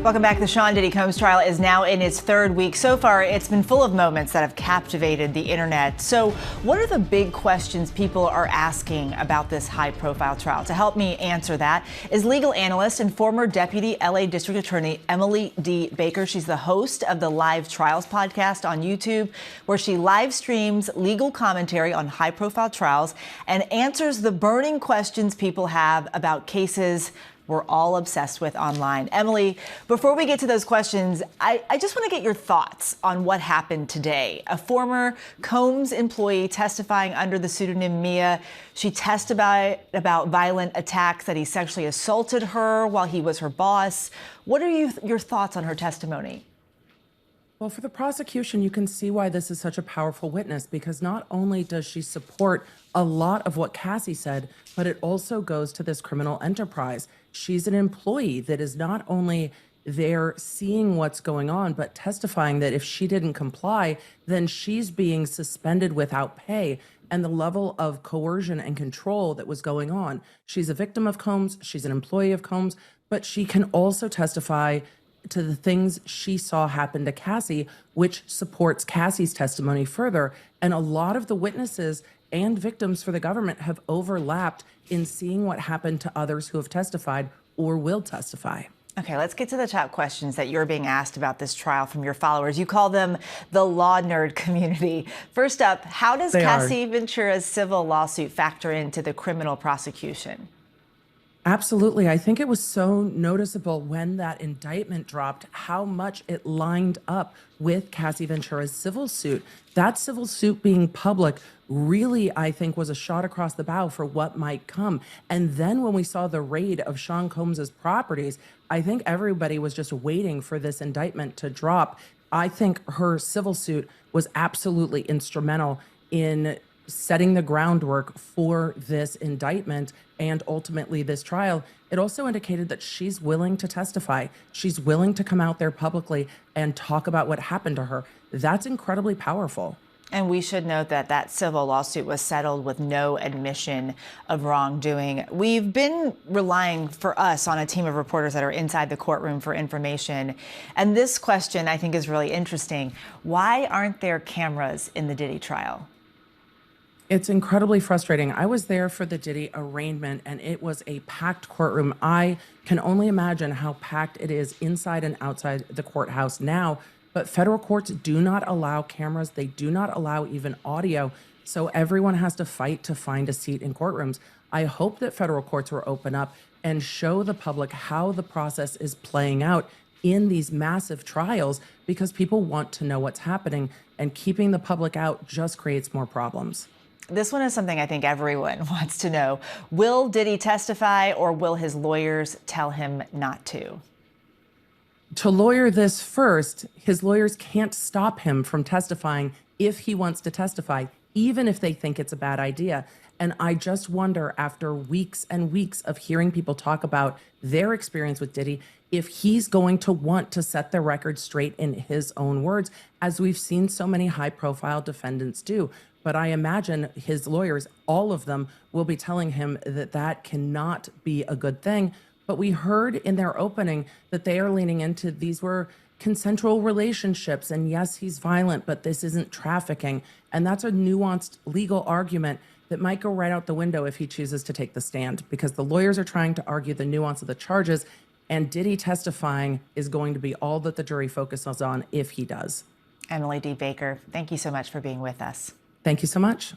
Welcome back. The Sean Diddy Combs trial is now in its third week. So far, it's been full of moments that have captivated the internet. So what are the big questions people are asking about this high-profile trial? To help me answer that is legal analyst and former Deputy LA District Attorney Emily D. Baker. She's the host of the Live Trials podcast on YouTube, where she live streams legal commentary on high-profile trials and answers the burning questions people have about cases we're all obsessed with online. Emily, before we get to those questions, I just want to get your thoughts on what happened today. A former Combs employee testifying under the pseudonym Mia. She testified about violent attacks, that he sexually assaulted her while he was her boss. What are your thoughts on her testimony? Well, for the prosecution, you can see why this is such a powerful witness, because not only does she support a lot of what Cassie said, but it also goes to this criminal enterprise. She's an employee that is not only there seeing what's going on, but testifying that if she didn't comply, then she's being suspended without pay, and the level of coercion and control that was going on. She's a victim of Combs, she's an employee of Combs, but she can also testify to the things she saw happen to Cassie, which supports Cassie's testimony further. And a lot of the witnesses and victims for the government have overlapped in seeing what happened to others who have testified or will testify. Okay, let's get to the top questions that you're being asked about this trial from your followers. You call them the law nerd community. First up, how does Cassie Ventura's civil lawsuit factor into the criminal prosecution? Absolutely. I think it was so noticeable when that indictment dropped how much it lined up with Cassie Ventura's civil suit. That civil suit being public really, I think, was a shot across the bow for what might come. And then when we saw the raid of Sean Combs's properties, I think everybody was just waiting for this indictment to drop. I think her civil suit was absolutely instrumental in setting the groundwork for this indictment and ultimately this trial. It also indicated that she's willing to testify. She's willing to come out there publicly and talk about what happened to her. That's incredibly powerful. And we should note that that civil lawsuit was settled with no admission of wrongdoing. We've been relying, for us, on a team of reporters that are inside the courtroom for information. And this question, I think, is really interesting. Why aren't there cameras in the Diddy trial? It's incredibly frustrating. I was there for the Diddy arraignment, and it was a packed courtroom. I can only imagine how packed it is inside and outside the courthouse now. But federal courts do not allow cameras. They do not allow even audio. So everyone has to fight to find a seat in courtrooms. I hope that federal courts will open up and show the public how the process is playing out in these massive trials, because people want to know what's happening, and keeping the public out just creates more problems. This one is something I think everyone wants to know. Will Diddy testify, or will his lawyers tell him not to? To lawyer this first, his lawyers can't stop him from testifying if he wants to testify, even if they think it's a bad idea. And I just wonder, after weeks and weeks of hearing people talk about their experience with Diddy, if he's going to want to set the record straight in his own words, as we've seen so many high-profile defendants do. But I imagine his lawyers, all of them, will be telling him that that cannot be a good thing. But we heard in their opening that they are leaning into these were consensual relationships. And yes, he's violent, but this isn't trafficking. And that's a nuanced legal argument that might go right out the window if he chooses to take the stand, because the lawyers are trying to argue the nuance of the charges, and Diddy testifying is going to be all that the jury focuses on if he does. Emily D. Baker, thank you so much for being with us. Thank you so much.